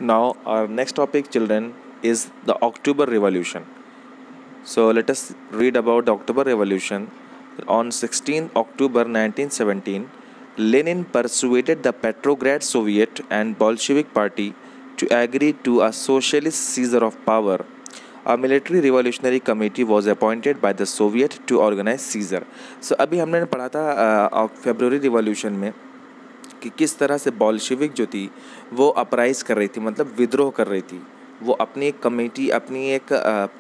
Now, our next topic, children, is the October Revolution. So, let us read about the October Revolution. On 16th October 1917, Lenin persuaded the Petrograd Soviet and Bolshevik Party to agree to a socialist seizure of power. A military revolutionary committee was appointed by the Soviet to organize seizure. So, अभी हमने पढ़ा था फरवरी revolution में कि किस तरह से Bolshevik जो थी वो अपराइज कर रही थी, मतलब विद्रोह कर रही थी। वो अपनी एक कमेटी, अपनी एक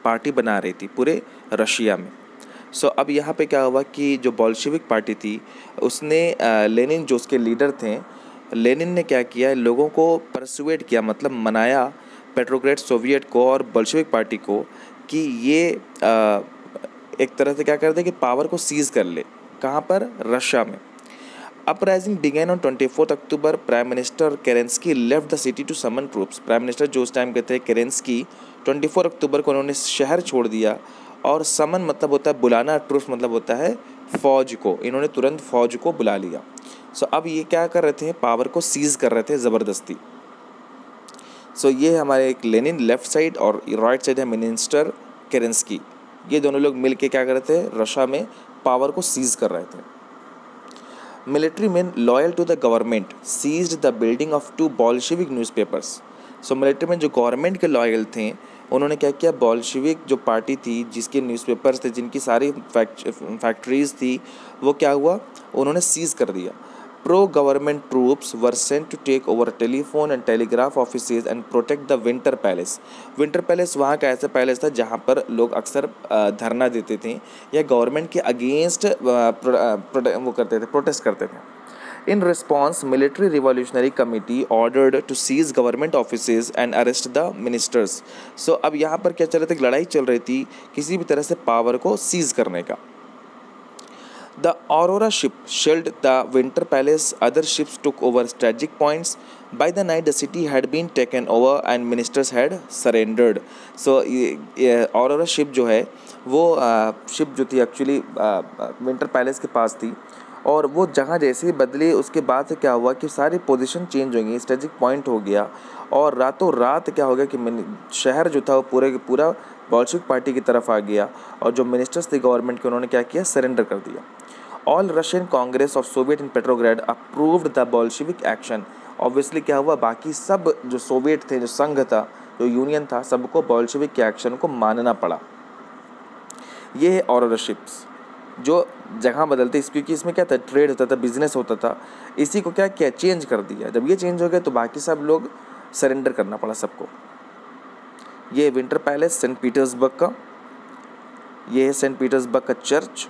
पार्टी बना रही थी पूरे रशिया में। सो अब यहाँ पे क्या हुआ कि जो बॉल्शेविक पार्टी थी उसने लेनिन जो उसके लीडर थे, लेनिन ने क्या किया, लोगों को परसुएड किया, मतलब मनाया पेट्रोग्रेड सोवियत को और बॉल्शेविक पार्टी को कि ये एक तरह से क्या कर दे कि पावर को सीज कर ले। कहाँ पर? रशिया में। Uprising began on 24th October. Prime Minister Kerensky left the city to summon troops. Prime minister जो उस टाइम के थे केरेंस्की, 24 अक्टूबर को उन्होंने शहर छोड़ दिया। और समन मतलब होता है बुलाना, ट्रूप्स मतलब होता है फौज को। इन्होंने तुरंत फौज को बुला लिया। सो अब ये क्या कर रहे थे, पावर को सीज कर रहे थे ज़बरदस्ती। सो ये हमारे एक लेनिन लेफ्ट साइड और राइट साइड है मिनिस्टर केरेंस्की। ये दोनों लोग मिल के क्या कर रहे थे, रशिया में पावर को सीज कर रहे थे। Military men loyal to the government seized the building of two Bolshevik newspapers. So military men जो गवर्नमेंट के लॉयल थे उन्होंने क्या किया, बॉल्शेविक जो पार्टी थी जिसके न्यूज़पेपर्स थे, जिनकी सारी फैक्ट्रीज थी, वो क्या हुआ, उन्होंने सीज कर दिया। Pro government troops were sent to take over telephone and telegraph offices and protect the winter palace. Winter palace वहाँ का ऐसा पैलेस था जहाँ पर लोग अक्सर धरना देते थे या गवर्नमेंट के अगेंस्ट वो करते थे, प्रोटेस्ट करते थे। In response, military revolutionary committee ordered to seize government offices and arrest the ministers. So अब यहाँ पर क्या चल रहा था, लड़ाई चल रही थी किसी भी तरह से पावर को सीज करने का। The Aurora ship shelled the Winter Palace. Other ships took over strategic points. By the night, the city had been taken over and ministers had surrendered. So, Aurora ship जो है वो ship जो थी actually winter palace के पास थी, और वो जगह जैसे ही बदली उसके बाद से क्या हुआ कि सारी पोजीशन चेंज हो गई, स्ट्रेटेजिक पॉइंट हो गया, और रातों रात क्या हो गया कि शहर जो था वो पूरा बॉल्शेविक पार्टी की तरफ आ गया, और जो मिनिस्टर्स थे गवर्नमेंट के उन्होंने क्या किया, सरेंडर कर दिया। All Russian Congress of Soviet in Petrograd approved the Bolshevik action. Obviously क्या हुआ, बाकी सब जो सोवियत थे, जो संघ था, जो यूनियन था, सबको बॉल्शेविक के एक्शन को मानना पड़ा। ये है ऑरोरा शिप्स जो जगह बदलते, क्योंकि इसमें क्या था, ट्रेड होता था, बिजनेस होता था, इसी को क्या किया, चेंज कर दिया। जब ये चेंज हो गया तो बाकी सब लोग सरेंडर करना पड़ा सबको। ये विंटर पैलेस सेंट पीटर्सबर्ग का, ये है सेंट पीटर्सबर्ग का church.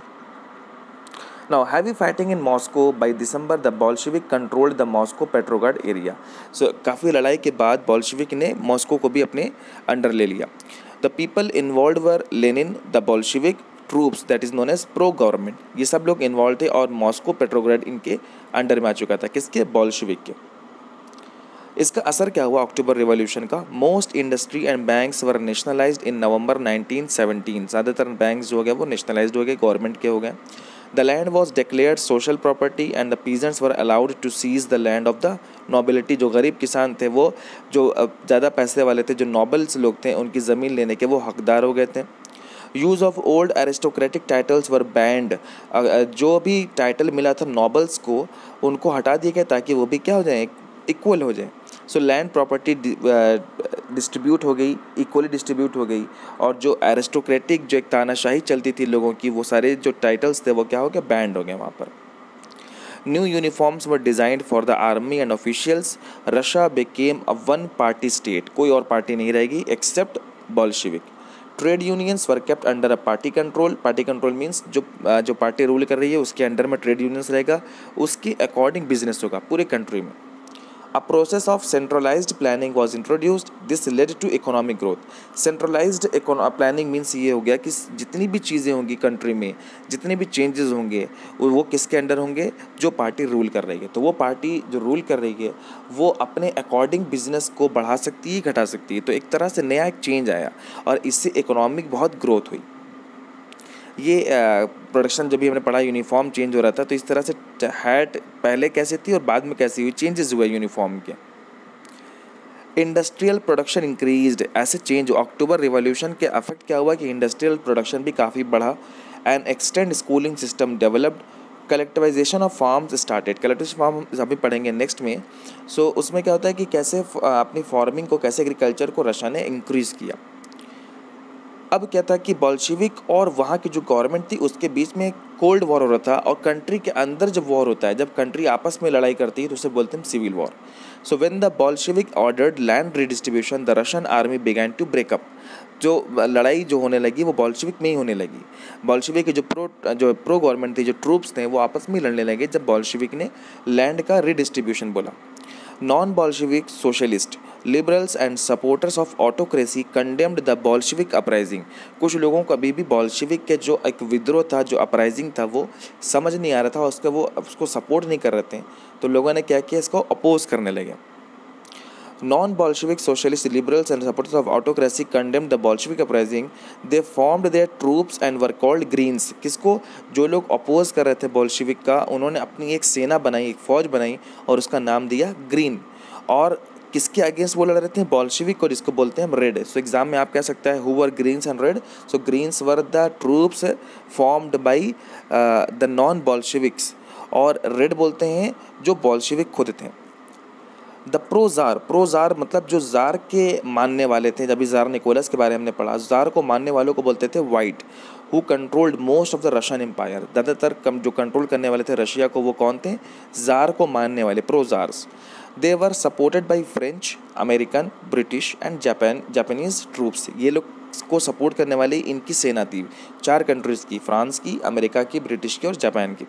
Now, heavy fighting in Moscow. By December, the Bolshevik controlled the Moscow Petrograd area. So, काफ़ी लड़ाई के बाद बॉल्शेविक ने मॉस्को को भी अपने अंडर ले लिया। The people involved were Lenin, the Bolshevik troops that is known as pro government. ये सब लोग इन्वॉल्व थे और मॉस्को पेट्रोग्राड इनके अंडर में आ चुका था। किसके? बॉल्शेविक के। इसका असर क्या हुआ अक्टूबर रिवॉल्यूशन का? Most industry and banks were nationalised in November 1917। ज़्यादातर बैंक्स जो हो गए वो नेशनलाइज्ड हो गए, गवर्नमेंट के हो गए। The land was declared social property and the peasants were allowed to seize the land of the nobility. जो गरीब किसान थे, वो जो ज़्यादा पैसे वाले थे, जो नॉबल्स लोग थे, उनकी ज़मीन लेने के वो हकदार हो गए थे। Use of old aristocratic titles were band. जो भी टाइटल मिला था नॉबल्स को, उनको हटा दिया गया ताकि वो भी क्या हो जाए, इक्वल हो जाए। सो लैंड प्रॉपर्टी डिस्ट्रीब्यूट हो गई, इक्वली डिस्ट्रीब्यूट हो गई, और जो एरिस्टोक्रेटिक जो एक तानाशाही चलती थी लोगों की, वो सारे जो टाइटल्स थे वो क्या हो गया, बैंड हो गए वहाँ पर। New uniforms were designed for the army and officials. Russia became a one party state. कोई और पार्टी नहीं रहेगी except Bolshevik. Trade unions were kept under a party control. Party control means जो पार्टी रूल कर रही है उसके under में ट्रेड यूनियंस रहेगा, उसके अकॉर्डिंग बिजनेस होगा पूरे कंट्री में। A process of centralized planning was introduced. This led to economic growth. Centralized planning means ये हो गया कि जितनी भी चीज़ें होंगी कंट्री में, जितने भी चेंजेस होंगे वो किसके अंडर होंगे, जो पार्टी रूल कर रही है। तो वो पार्टी जो रूल कर रही है वो अपने अकॉर्डिंग बिजनेस को बढ़ा सकती है, घटा सकती है। तो एक तरह से नया एक चेंज आया और इससे इकोनॉमिक बहुत ग्रोथ हुई। ये प्रोडक्शन जब भी हमने पढ़ा, यूनिफॉर्म चेंज हो रहा था, तो इस तरह से हैट पहले कैसे थी और बाद में कैसी हुई, चेंजेस हुए यूनिफॉर्म के। इंडस्ट्रियल प्रोडक्शन इंक्रीज्ड, ऐसे चेंज अक्टूबर रिवॉल्यूशन के अफेक्ट क्या हुआ कि इंडस्ट्रियल प्रोडक्शन भी काफ़ी बढ़ा। And extend schooling system developed, collectivisation of farms started, collective farm अभी पढ़ेंगे नेक्स्ट में। सो उसमें क्या होता है कि कैसे अपनी फार्मिंग को, कैसे एग्रीकल्चर को रशिया ने इंक्रीज़ किया। अब क्या था कि बोल्शेविक और वहाँ की जो गवर्नमेंट थी उसके बीच में कोल्ड वॉर हो रहा था, और कंट्री के अंदर जब वॉर होता है, जब कंट्री आपस में लड़ाई करती है तो उसे बोलते हैं civil war. So when the Bolshevik ordered land redistribution the Russian army began to break up, जो लड़ाई जो होने लगी वो बोल्शेविक में ही होने लगी। बोल्शेविक की जो प्रो गवर्नमेंट थी, जो ट्रूप्स थे, वो आपस में लड़ने लगे जब बोल्शेविक ने लैंड का रिडिस्ट्रीब्यूशन बोला। Non Bolshevik socialist liberals and supporters of autocracy condemned the Bolshevik uprising, कुछ लोगों को अभी भी बोल्शेविक के जो एक विद्रोह था, जो अपराइजिंग था, वो समझ नहीं आ रहा था, उसको सपोर्ट नहीं कर रहे थे, तो लोगों ने क्या किया, इसको अपोज करने लगे। Non Bolshevik socialist liberals and supporters of autocracy condemned the Bolshevik uprising, they formed their troops and were called greens, किसको, जो लोग अपोज कर रहे थे बोल्शेविक का, उन्होंने अपनी एक सेना बनाई, एक फौज बनाई और उसका नाम दिया ग्रीन। और किसके अगेंस्ट वो लड़ रहे थे, बोल्शेविक को, जिसको बोलते हैं रेड। सो एग्जाम में आप कह सकते हैं who were greens and red. So greens were the troops formed by the non Bolsheviks, और रेड बोलते हैं जो बोल्शेविक खुद थे। द प्रो जार मतलब जो जार के मानने वाले थे, जब जार निकोलस के बारे में हमने पढ़ा, जार को मानने वालों को बोलते थे white, who controlled most of the Russian empire, ज़्यादातर जो कंट्रोल करने वाले थे रशिया को, वो कौन थे, जार को मानने वाले, pro jars. They were supported by French, American, British and Japanese troops, ये लोग को सपोर्ट करने वाली इनकी सेना थी, 4 कंट्रीज़ की, फ्रांस की, अमेरिका की, ब्रिटिश की और जापान की।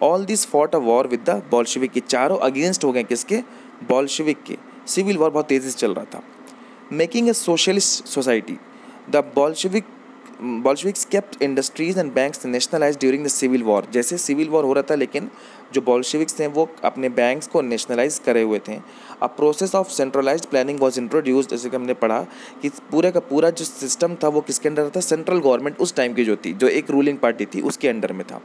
All this fought a war with the Bolshevik, की चारों अगेंस्ट हो गए, किसके, बोल्शेविक के। सिविल वॉर बहुत तेज़ी से चल रहा था। Making a socialist society, the Bolsheviks kept industries and banks nationalise during the civil war, जैसे सिविल वॉर हो रहा था लेकिन जो बोल्शेविक्स थे वो अपने बैंक्स को नेशनलाइज करे हुए थे। A process of centralised planning was introduced, जैसे कि हमने पढ़ा कि पूरा का पूरा जो सिस्टम था वो किसके अंडर था, सेंट्रल गवर्नमेंट उस टाइम की जो थी, जो एक रूलिंग पार्टी थी, उसके अंडर में था।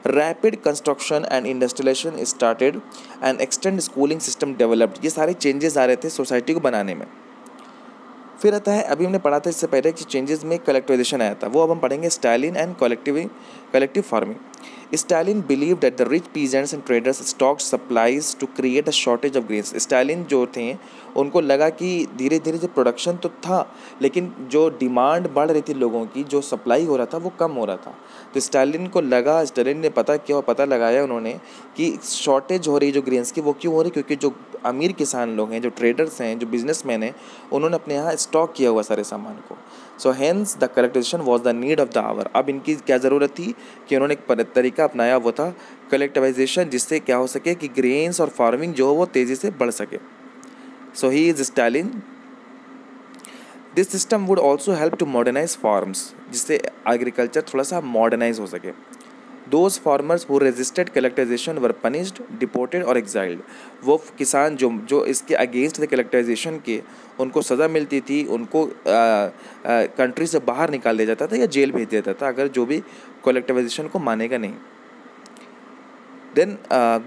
Rapid construction and industrialisation started and extend schooling system developed, ये सारे चेंजेस आ रहे थे सोसाइटी को बनाने में। फिर आता है, अभी हमने पढ़ा था इससे पहले कि चेंजेस में कलेक्टिवाइजेशन आया था, वो अब हम पढ़ेंगे Stalin and collective farming. Stalin believe that the rich peasants and traders stock supplies to create a shortage of grains. Stalin जो थे उनको लगा कि धीरे धीरे जो प्रोडक्शन तो था लेकिन जो डिमांड बढ़ रही थी लोगों की, जो सप्लाई हो रहा था वो कम हो रहा था। तो स्टालिन को लगा, स्टालिन ने पता किया और पता लगाया उन्होंने कि शॉर्टेज हो रही है जो ग्रेन्स की, वो क्यों हो रही, क्योंकि जो अमीर किसान लोग हैं, जो ट्रेडर्स हैं, जो बिजनेसमैन हैं, उन्होंने अपने यहाँ स्टॉक किया हुआ सारे सामान को। So hence the collectivisation was the need of the hour. अब इनकी क्या ज़रूरत थी कि उन्होंने एक तरीका अपनाया, वो था कलेक्टिवाइजेशन, जिससे क्या हो सके कि ग्रेन्स और फार्मिंग जो हो वो तेज़ी से बढ़ सके। So he is Stalin. This system would also help to modernise farms, जिससे एग्रीकल्चर थोड़ा सा मॉडर्नाइज हो सके। Those farmers who resisted collectivisation were punished, deported और एग्जाइल्ड। वो किसान जो इसके अगेंस्ट थे कलेक्टिवाइजेशन के, उनको सज़ा मिलती थी, उनको कंट्री से बाहर निकाल दिया जाता था या जेल भेज दिया जाता था अगर जो भी कलेक्टिवाइजेशन को मानेगा नहीं। देन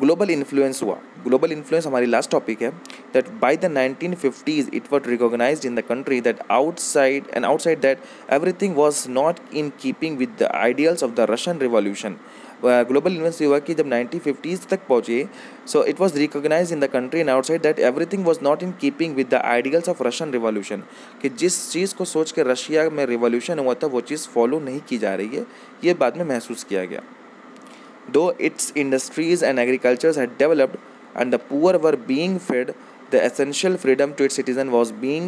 ग्लोबल इन्फ्लुएंस हुआ। ग्लोबल इन्फ्लुएंस हमारी लास्ट टॉपिक है। That by the 1950s it was recognised in the country that outside that everything was not in keeping with the ideals of the Russian revolution. Global influence हुआ कि जब 1950s तक पहुँचे, so it was recognise in the country and outside that everything was not in keeping with the ideals of Russian revolution, कि जिस चीज़ को सोच के रशिया में रिवॉल्यूशन हुआ था वो चीज़ फॉलो नहीं की जा रही है, ये बाद में महसूस किया गया। Though its industries and agricultures had developed and the poor were being fed, the essential freedom to its citizen was being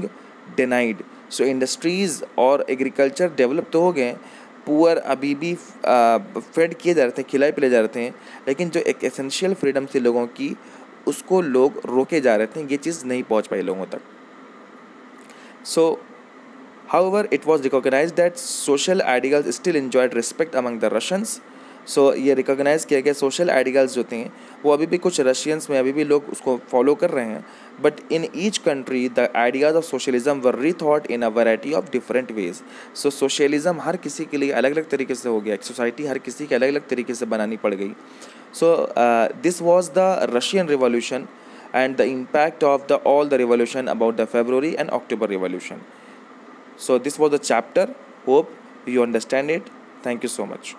denied. So industries और agriculture develop तो हो गए, पुअर अभी भी फेड किए जा रहे थे, खिलाए पिलाए जा रहे थे, लेकिन जो एक एसेंशियल फ्रीडम थी लोगों की उसको लोग रोके जा रहे थे, ये चीज़ नहीं पहुंच पाई लोगों तक। So however it was recognized that social ideals still enjoyed respect among the Russians. सो ये रिकॉग्नाइज़ किया गया सोशल आइडियल्स जो थे वो अभी भी कुछ रशियंस में अभी भी लोग उसको फॉलो कर रहे हैं, but in each country the ideas of socialism were rethought in a variety of different ways. So socialism हर किसी के लिए अलग अलग तरीके से हो गया, सोसाइटी हर किसी के अलग अलग तरीके से बनानी पड़ गई। So this was the Russian revolution and the impact of the all the revolution about the February and October revolution. So this was the chapter. Hope you understand it. Thank you so much.